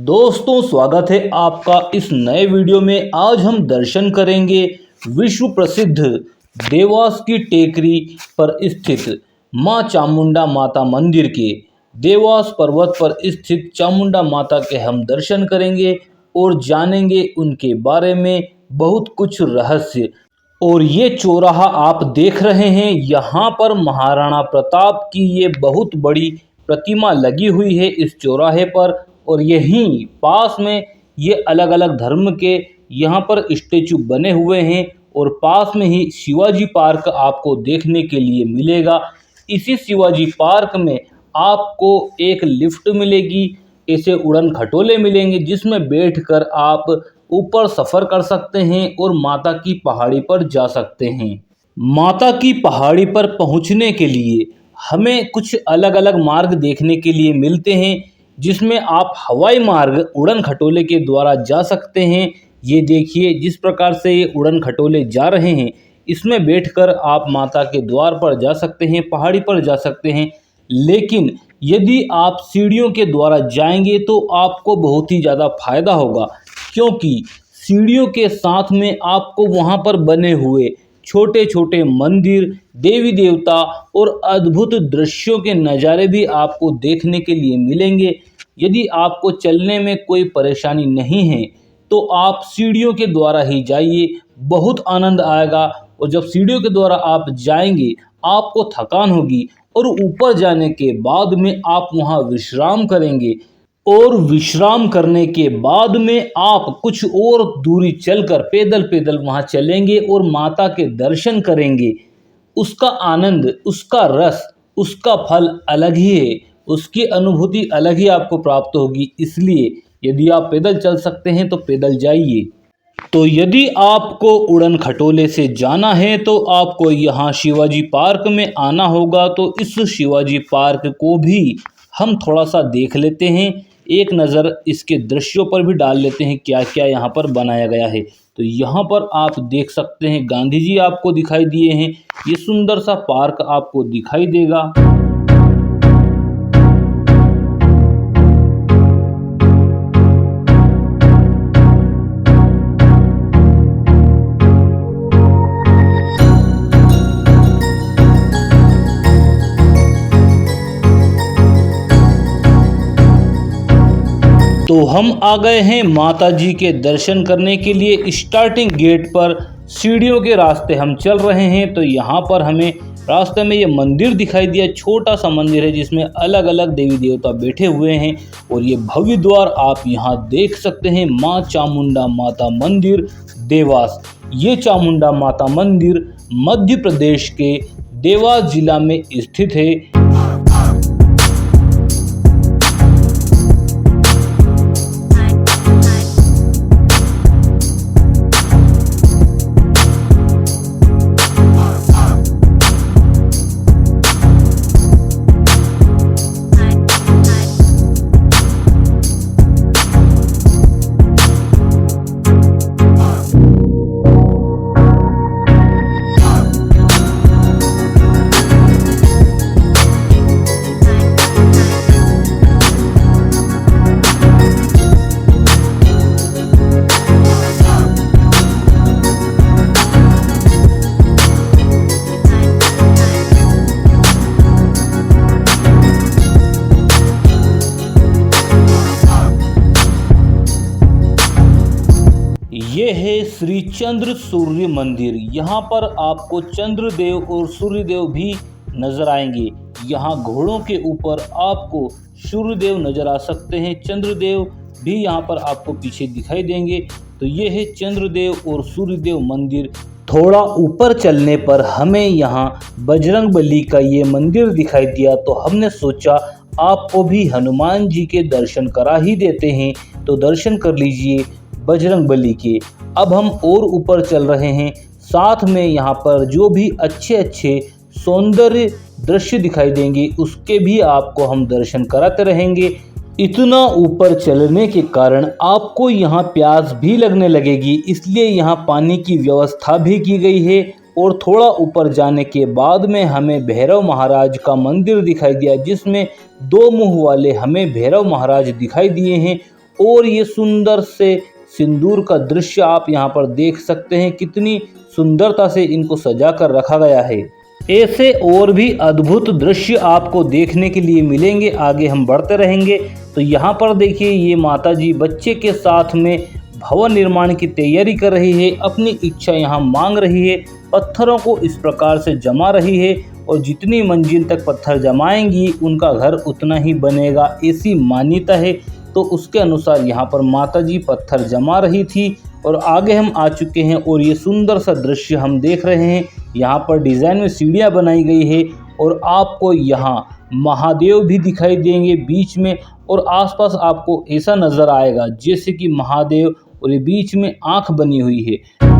दोस्तों स्वागत है आपका इस नए वीडियो में। आज हम दर्शन करेंगे विश्व प्रसिद्ध देवास की टेकरी पर स्थित मां चामुंडा माता मंदिर के। देवास पर्वत पर स्थित चामुंडा माता के हम दर्शन करेंगे और जानेंगे उनके बारे में बहुत कुछ रहस्य। और ये चौराहा आप देख रहे हैं, यहाँ पर महाराणा प्रताप की ये बहुत बड़ी प्रतिमा लगी हुई है इस चौराहे पर। और यहीं पास में ये अलग अलग धर्म के यहाँ पर स्टेचू बने हुए हैं और पास में ही शिवाजी पार्क आपको देखने के लिए मिलेगा। इसी शिवाजी पार्क में आपको एक लिफ्ट मिलेगी, ऐसे उड़न खटोले मिलेंगे जिसमें बैठकर आप ऊपर सफ़र कर सकते हैं और माता की पहाड़ी पर जा सकते हैं। माता की पहाड़ी पर पहुंचने के लिए हमें कुछ अलग अलग मार्ग देखने के लिए मिलते हैं, जिसमें आप हवाई मार्ग उड़न खटोले के द्वारा जा सकते हैं। ये देखिए जिस प्रकार से ये उड़न खटोले जा रहे हैं, इसमें बैठकर आप माता के द्वार पर जा सकते हैं, पहाड़ी पर जा सकते हैं। लेकिन यदि आप सीढ़ियों के द्वारा जाएंगे तो आपको बहुत ही ज़्यादा फायदा होगा, क्योंकि सीढ़ियों के साथ में आपको वहाँ पर बने हुए छोटे छोटे मंदिर, देवी देवता और अद्भुत दृश्यों के नज़ारे भी आपको देखने के लिए मिलेंगे। यदि आपको चलने में कोई परेशानी नहीं है तो आप सीढ़ियों के द्वारा ही जाइए, बहुत आनंद आएगा। और जब सीढ़ियों के द्वारा आप जाएंगे आपको थकान होगी और ऊपर जाने के बाद में आप वहाँ विश्राम करेंगे और विश्राम करने के बाद में आप कुछ और दूरी चलकर पैदल पैदल वहाँ चलेंगे और माता के दर्शन करेंगे। उसका आनंद, उसका रस, उसका फल अलग ही है, उसकी अनुभूति अलग ही आपको प्राप्त होगी। इसलिए यदि आप पैदल चल सकते हैं तो पैदल जाइए। तो यदि आपको उड़न खटोले से जाना है तो आपको यहाँ शिवाजी पार्क में आना होगा। तो इस शिवाजी पार्क को भी हम थोड़ा सा देख लेते हैं, एक नज़र इसके दृश्यों पर भी डाल लेते हैं क्या क्या यहाँ पर बनाया गया है। तो यहाँ पर आप देख सकते हैं गांधी जी आपको दिखाई दिए हैं, ये सुंदर सा पार्क आपको दिखाई देगा। तो हम आ गए हैं माता जी के दर्शन करने के लिए। स्टार्टिंग गेट पर सीढ़ियों के रास्ते हम चल रहे हैं। तो यहाँ पर हमें रास्ते में ये मंदिर दिखाई दिया, छोटा सा मंदिर है जिसमें अलग अलग देवी देवता बैठे हुए हैं। और ये भव्य द्वार आप यहाँ देख सकते हैं, माँ चामुंडा माता मंदिर देवास। ये चामुंडा माता मंदिर मध्य प्रदेश के देवास जिला में स्थित है। ये है श्री चंद्र सूर्य मंदिर। यहाँ पर आपको चंद्रदेव और सूर्यदेव भी नजर आएंगे। यहाँ घोड़ों के ऊपर आपको सूर्यदेव नजर आ सकते हैं, चंद्रदेव भी यहाँ पर आपको पीछे दिखाई देंगे। तो ये है चंद्रदेव और सूर्यदेव मंदिर। थोड़ा ऊपर चलने पर हमें यहाँ बजरंगबली का ये मंदिर दिखाई दिया, तो हमने सोचा आपको भी हनुमान जी के दर्शन करा ही देते हैं। तो दर्शन कर लीजिए बजरंगबली के। अब हम और ऊपर चल रहे हैं, साथ में यहाँ पर जो भी अच्छे अच्छे सौंदर्य दृश्य दिखाई देंगे उसके भी आपको हम दर्शन कराते रहेंगे। इतना ऊपर चलने के कारण आपको यहाँ प्यास भी लगने लगेगी, इसलिए यहाँ पानी की व्यवस्था भी की गई है। और थोड़ा ऊपर जाने के बाद में हमें भैरव महाराज का मंदिर दिखाई दिया, जिसमें दो मुंह वाले हमें भैरव महाराज दिखाई दिए हैं। और ये सुंदर से सिंदूर का दृश्य आप यहाँ पर देख सकते हैं, कितनी सुंदरता से इनको सजा कर रखा गया है। ऐसे और भी अद्भुत दृश्य आपको देखने के लिए मिलेंगे, आगे हम बढ़ते रहेंगे। तो यहाँ पर देखिए ये माताजी बच्चे के साथ में भवन निर्माण की तैयारी कर रही है, अपनी इच्छा यहाँ मांग रही है, पत्थरों को इस प्रकार से जमा रही है और जितनी मंजिल तक पत्थर जमाएंगी उनका घर उतना ही बनेगा, ऐसी मान्यता है। तो उसके अनुसार यहाँ पर माताजी पत्थर जमा रही थी और आगे हम आ चुके हैं और ये सुंदर सा दृश्य हम देख रहे हैं। यहाँ पर डिज़ाइन में सीढ़ियाँ बनाई गई है और आपको यहाँ महादेव भी दिखाई देंगे बीच में, और आसपास आपको ऐसा नज़र आएगा जैसे कि महादेव और ये बीच में आँख बनी हुई है।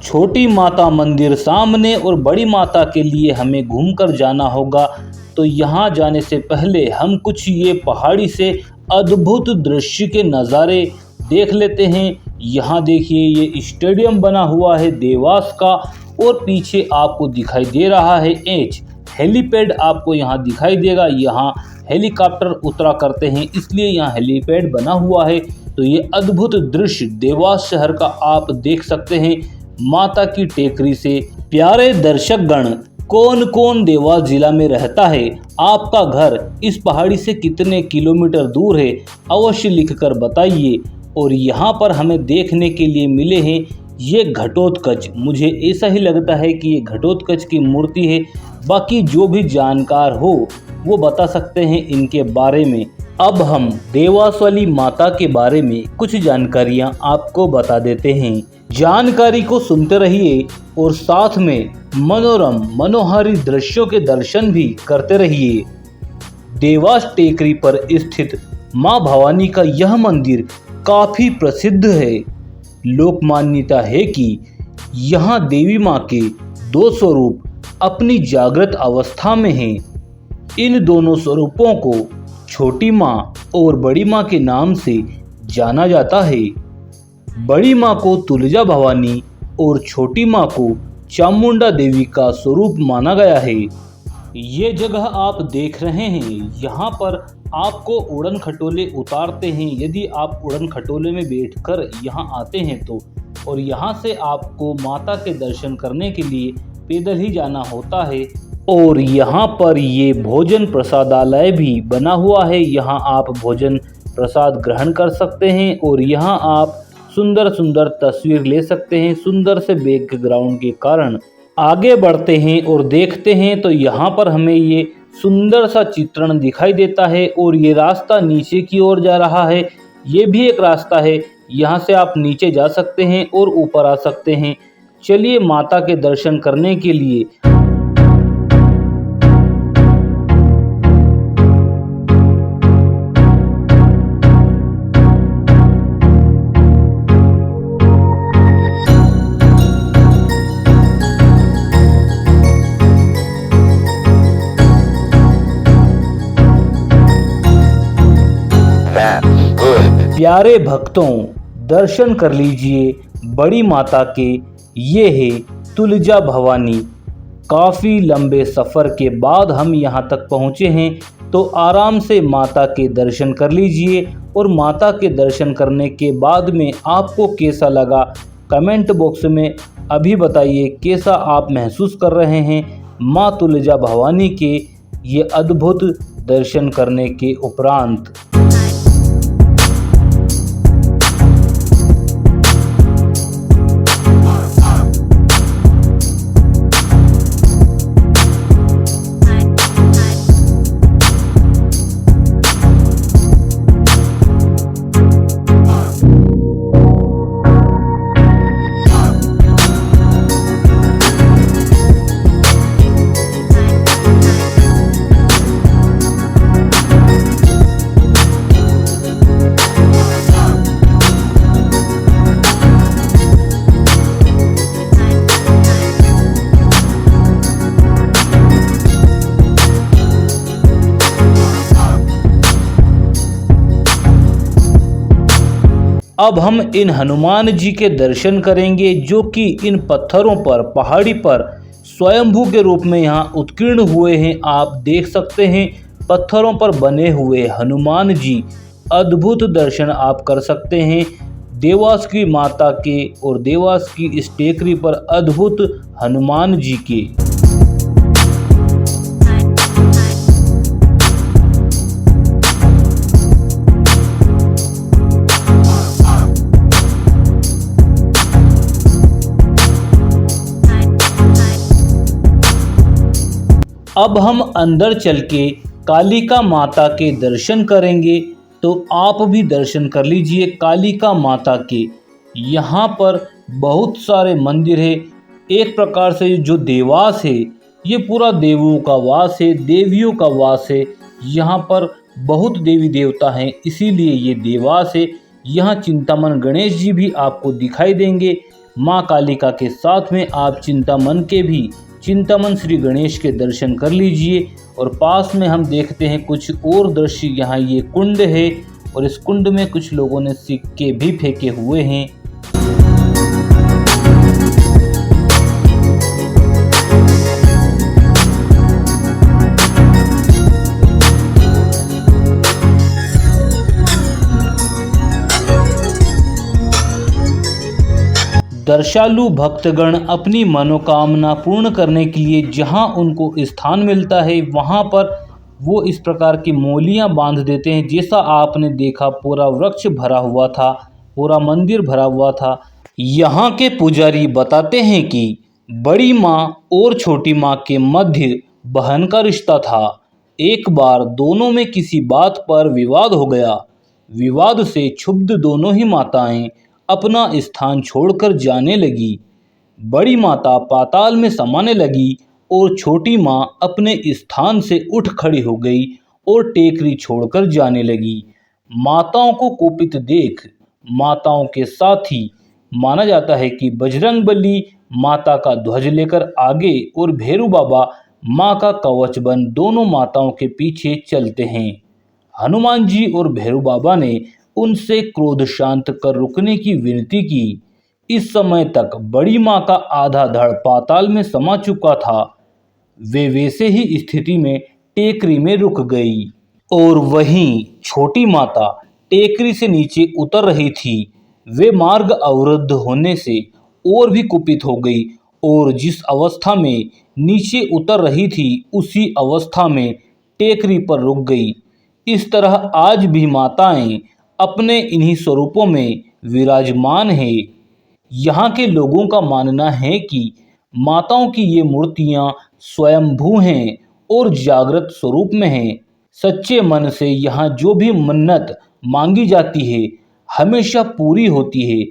छोटी माता मंदिर सामने और बड़ी माता के लिए हमें घूमकर जाना होगा। तो यहाँ जाने से पहले हम कुछ ये पहाड़ी से अद्भुत दृश्य के नज़ारे देख लेते हैं। यहाँ देखिए ये स्टेडियम बना हुआ है देवास का, और पीछे आपको दिखाई दे रहा है हेलीपैड आपको यहाँ दिखाई देगा। यहाँ हेलीकॉप्टर उतरा करते हैं, इसलिए यहाँ हेलीपैड बना हुआ है। तो ये अद्भुत दृश्य देवास शहर का आप देख सकते हैं माता की टेकरी से। प्यारे दर्शकगण, कौन कौन देवास जिला में रहता है, आपका घर इस पहाड़ी से कितने किलोमीटर दूर है, अवश्य लिखकर बताइए। और यहाँ पर हमें देखने के लिए मिले हैं ये घटोत्कच, मुझे ऐसा ही लगता है कि ये घटोत्कच की मूर्ति है। बाकी जो भी जानकार हो वो बता सकते हैं इनके बारे में। अब हम देवास वाली माता के बारे में कुछ जानकारियाँ आपको बता देते हैं। जानकारी को सुनते रहिए और साथ में मनोरम मनोहारी दृश्यों के दर्शन भी करते रहिए। देवास टेकरी पर स्थित मां भवानी का यह मंदिर काफी प्रसिद्ध है। लोक मान्यता है कि यहाँ देवी मां के दो स्वरूप अपनी जागृत अवस्था में हैं। इन दोनों स्वरूपों को छोटी मां और बड़ी मां के नाम से जाना जाता है। बड़ी मां को तुलजा भवानी और छोटी मां को चामुंडा देवी का स्वरूप माना गया है। ये जगह आप देख रहे हैं, यहाँ पर आपको उड़न खटोले उतारते हैं। यदि आप उड़न खटोले में बैठकर यहाँ आते हैं तो, और यहाँ से आपको माता के दर्शन करने के लिए पैदल ही जाना होता है। और यहाँ पर ये भोजन प्रसादालय भी बना हुआ है, यहाँ आप भोजन प्रसाद ग्रहण कर सकते हैं और यहाँ आप सुंदर सुंदर तस्वीर ले सकते हैं सुंदर से बैकग्राउंड के कारण। आगे बढ़ते हैं और देखते हैं तो यहाँ पर हमें ये सुंदर सा चित्रण दिखाई देता है और ये रास्ता नीचे की ओर जा रहा है। ये भी एक रास्ता है, यहाँ से आप नीचे जा सकते हैं और ऊपर आ सकते हैं। चलिए माता के दर्शन करने के लिए। प्यारे भक्तों, दर्शन कर लीजिए बड़ी माता के। ये है तुलजा भवानी। काफ़ी लंबे सफ़र के बाद हम यहाँ तक पहुँचे हैं, तो आराम से माता के दर्शन कर लीजिए। और माता के दर्शन करने के बाद में आपको कैसा लगा कमेंट बॉक्स में अभी बताइए, कैसा आप महसूस कर रहे हैं माँ तुलजा भवानी के ये अद्भुत दर्शन करने के उपरांत। अब हम इन हनुमान जी के दर्शन करेंगे जो कि इन पत्थरों पर, पहाड़ी पर स्वयंभू के रूप में यहाँ उत्कीर्ण हुए हैं। आप देख सकते हैं पत्थरों पर बने हुए हनुमान जी, अद्भुत दर्शन आप कर सकते हैं देवास की माता के और देवास की इस टेकरी पर अद्भुत हनुमान जी के। अब हम अंदर चल के कालिका माता के दर्शन करेंगे, तो आप भी दर्शन कर लीजिए कालिका माता के। यहाँ पर बहुत सारे मंदिर है। एक प्रकार से जो देवास है ये पूरा देवों का वास है, देवियों का वास है। यहाँ पर बहुत देवी देवता हैं, इसीलिए ये देवास है। यहाँ चिंतामन गणेश जी भी आपको दिखाई देंगे। माँ कालिका के साथ में आप चिंतामन के भी, चिंतामन श्री गणेश के दर्शन कर लीजिए। और पास में हम देखते हैं कुछ और दृश्य। यहाँ ये कुंड है और इस कुंड में कुछ लोगों ने सिक्के भी फेंके हुए हैं। दर्शालु भक्तगण अपनी मनोकामना पूर्ण करने के लिए जहां उनको स्थान मिलता है वहां पर वो इस प्रकार की मोलियां बांध देते हैं। जैसा आपने देखा पूरा वृक्ष भरा हुआ था, पूरा मंदिर भरा हुआ था। यहाँ के पुजारी बताते हैं कि बड़ी माँ और छोटी माँ के मध्य बहन का रिश्ता था। एक बार दोनों में किसी बात पर विवाद हो गया। विवाद से क्षुब्ध दोनों ही माताएं अपना स्थान छोड़कर जाने लगी। बड़ी माता पाताल में समाने लगी और छोटी माँ अपने स्थान से उठ खड़ी हो गई और टेकरी छोड़कर जाने लगी। माताओं को कुपित देख माताओं के साथी माना जाता है कि बजरंगबली माता का ध्वज लेकर आगे और भैरू बाबा माँ का कवच बन दोनों माताओं के पीछे चलते हैं। हनुमान जी और भैरू बाबा ने उनसे क्रोध शांत कर रुकने की विनती की। इस समय तक बड़ी माँ का आधा धड़ पाताल में समा चुका था। वे वैसे ही स्थिति में टेकरी में रुक गई और वहीं छोटी माता टेकरी से नीचे उतर रही थी। वे मार्ग अवरुद्ध होने से और भी कुपित हो गई और जिस अवस्था में नीचे उतर रही थी उसी अवस्था में टेकरी पर रुक गई। इस तरह आज भी माताएं अपने इन्हीं स्वरूपों में विराजमान है। यहाँ के लोगों का मानना है कि माताओं की ये मूर्तियाँ स्वयंभू हैं और जागृत स्वरूप में हैं। सच्चे मन से यहाँ जो भी मन्नत मांगी जाती है हमेशा पूरी होती है।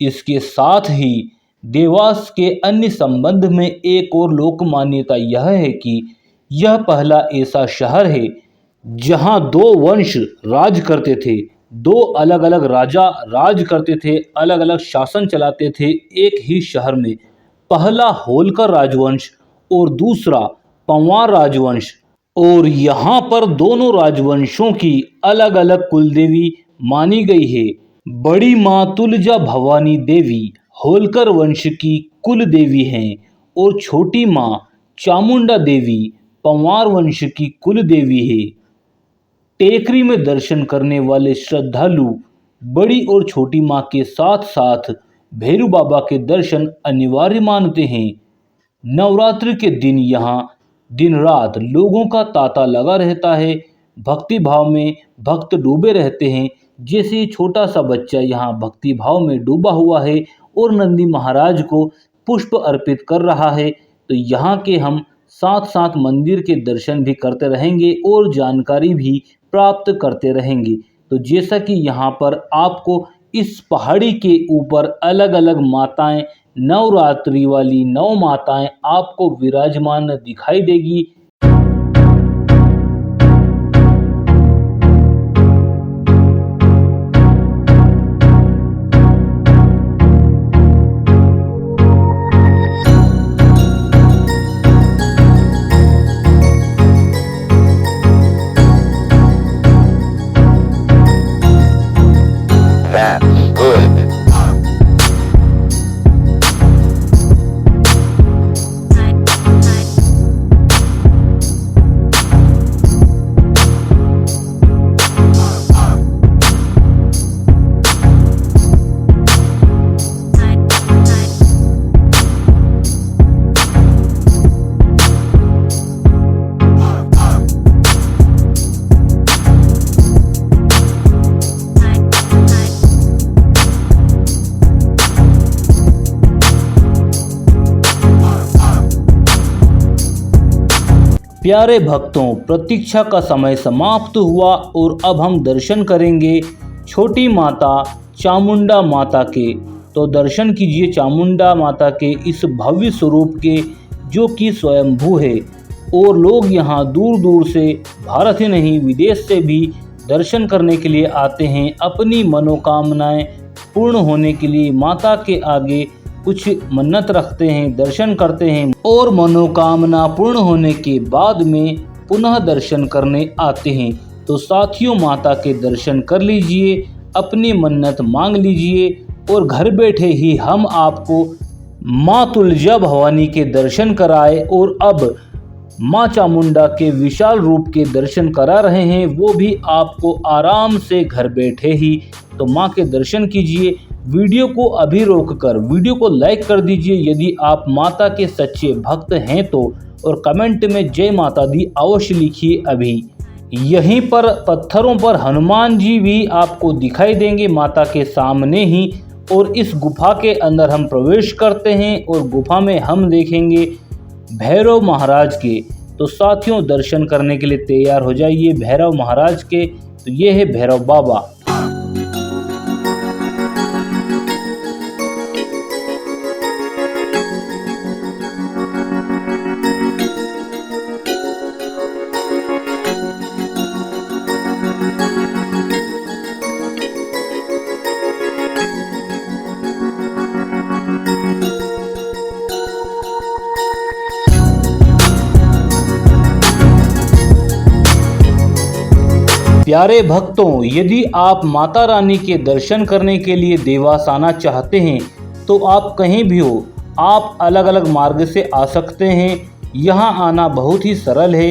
इसके साथ ही देवास के अन्य संबंध में एक और लोक मान्यता यह है कि यह पहला ऐसा शहर है जहाँ दो वंश राज करते थे। दो अलग अलग राजा राज करते थे, अलग अलग शासन चलाते थे एक ही शहर में। पहला होलकर राजवंश और दूसरा पंवार राजवंश। और यहाँ पर दोनों राजवंशों की अलग अलग कुलदेवी मानी गई है। बड़ी माँ तुलजा भवानी देवी होलकर वंश की कुल देवी हैं और छोटी माँ चामुंडा देवी पंवार वंश की कुल देवी है। टेकरी में दर्शन करने वाले श्रद्धालु बड़ी और छोटी माँ के साथ साथ भैरू बाबा के दर्शन अनिवार्य मानते हैं। नवरात्रि के दिन यहाँ दिन रात लोगों का तांता लगा रहता है। भक्ति भाव में भक्त डूबे रहते हैं। जैसे छोटा सा बच्चा यहाँ भक्ति भाव में डूबा हुआ है और नंदी महाराज को पुष्प अर्पित कर रहा है। तो यहाँ के हम साथ साथ मंदिर के दर्शन भी करते रहेंगे और जानकारी भी प्राप्त करते रहेंगे। तो जैसा कि यहाँ पर आपको इस पहाड़ी के ऊपर अलग अलग माताएं, नवरात्रि वाली 9 माताएं आपको विराजमान दिखाई देगी। That's good. प्यारे भक्तों, प्रतीक्षा का समय समाप्त हुआ और अब हम दर्शन करेंगे छोटी माता चामुंडा माता के। तो दर्शन कीजिए चामुंडा माता के इस भव्य स्वरूप के, जो कि स्वयंभू है और लोग यहाँ दूर दूर से, भारत ही नहीं विदेश से भी दर्शन करने के लिए आते हैं। अपनी मनोकामनाएं पूर्ण होने के लिए माता के आगे कुछ मन्नत रखते हैं, दर्शन करते हैं और मनोकामना पूर्ण होने के बाद में पुनः दर्शन करने आते हैं। तो साथियों, माता के दर्शन कर लीजिए, अपनी मन्नत मांग लीजिए और घर बैठे ही हम आपको माँ तुलजा भवानी के दर्शन कराए और अब माँ चामुंडा के विशाल रूप के दर्शन करा रहे हैं, वो भी आपको आराम से घर बैठे ही। तो माँ के दर्शन कीजिए। वीडियो को अभी रोककर वीडियो को लाइक कर दीजिए यदि आप माता के सच्चे भक्त हैं तो, और कमेंट में जय माता दी अवश्य लिखिए अभी। यहीं पर पत्थरों पर हनुमान जी भी आपको दिखाई देंगे माता के सामने ही। और इस गुफा के अंदर हम प्रवेश करते हैं और गुफा में हम देखेंगे भैरव महाराज के। तो साथियों, दर्शन करने के लिए तैयार हो जाइए भैरव महाराज के। तो ये है भैरव बाबा। प्यारे भक्तों, यदि आप माता रानी के दर्शन करने के लिए देवास आना चाहते हैं तो आप कहीं भी हो, आप अलग अलग मार्ग से आ सकते हैं। यहाँ आना बहुत ही सरल है।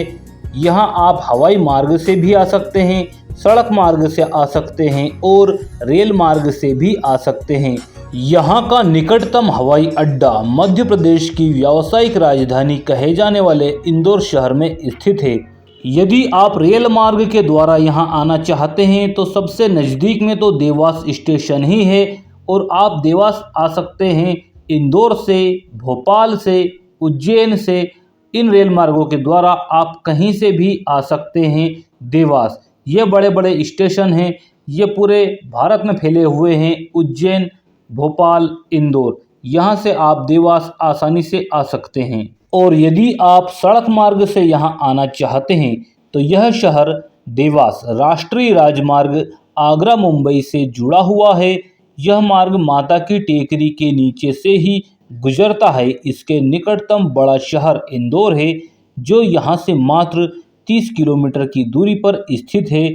यहाँ आप हवाई मार्ग से भी आ सकते हैं, सड़क मार्ग से आ सकते हैं और रेल मार्ग से भी आ सकते हैं। यहाँ का निकटतम हवाई अड्डा मध्य प्रदेश की व्यावसायिक राजधानी कहे जाने वाले इंदौर शहर में स्थित है। यदि आप रेल मार्ग के द्वारा यहाँ आना चाहते हैं तो सबसे नज़दीक में तो देवास स्टेशन ही है और आप देवास आ सकते हैं इंदौर से, भोपाल से, उज्जैन से। इन रेल मार्गों के द्वारा आप कहीं से भी आ सकते हैं देवास। ये बड़े बड़े स्टेशन हैं, ये पूरे भारत में फैले हुए हैं। उज्जैन, भोपाल, इंदौर, यहाँ से आप देवास आसानी से आ सकते हैं। और यदि आप सड़क मार्ग से यहाँ आना चाहते हैं तो यह शहर देवास राष्ट्रीय राजमार्ग आगरा मुंबई से जुड़ा हुआ है। यह मार्ग माता की टेकरी के नीचे से ही गुजरता है। इसके निकटतम बड़ा शहर इंदौर है, जो यहाँ से मात्र 30 किलोमीटर की दूरी पर स्थित है।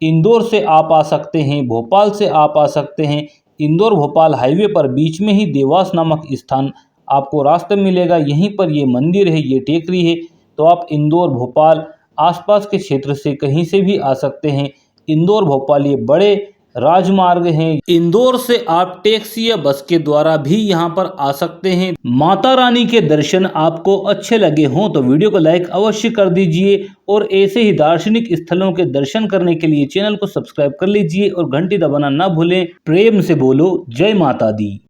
इंदौर से आप आ सकते हैं, भोपाल से आप आ सकते हैं। इंदौर भोपाल हाईवे पर बीच में ही देवास नामक स्थान आपको रास्ते मिलेगा। यहीं पर ये मंदिर है, ये टेकरी है। तो आप इंदौर, भोपाल आसपास के क्षेत्र से कहीं से भी आ सकते हैं। इंदौर भोपाल ये बड़े राजमार्ग हैं। इंदौर से आप टैक्सी या बस के द्वारा भी यहाँ पर आ सकते हैं। माता रानी के दर्शन आपको अच्छे लगे हों तो वीडियो को लाइक अवश्य कर दीजिए और ऐसे ही दार्शनिक स्थलों के दर्शन करने के लिए चैनल को सब्सक्राइब कर लीजिए और घंटी दबाना ना भूलें। प्रेम से बोलो जय माता दी।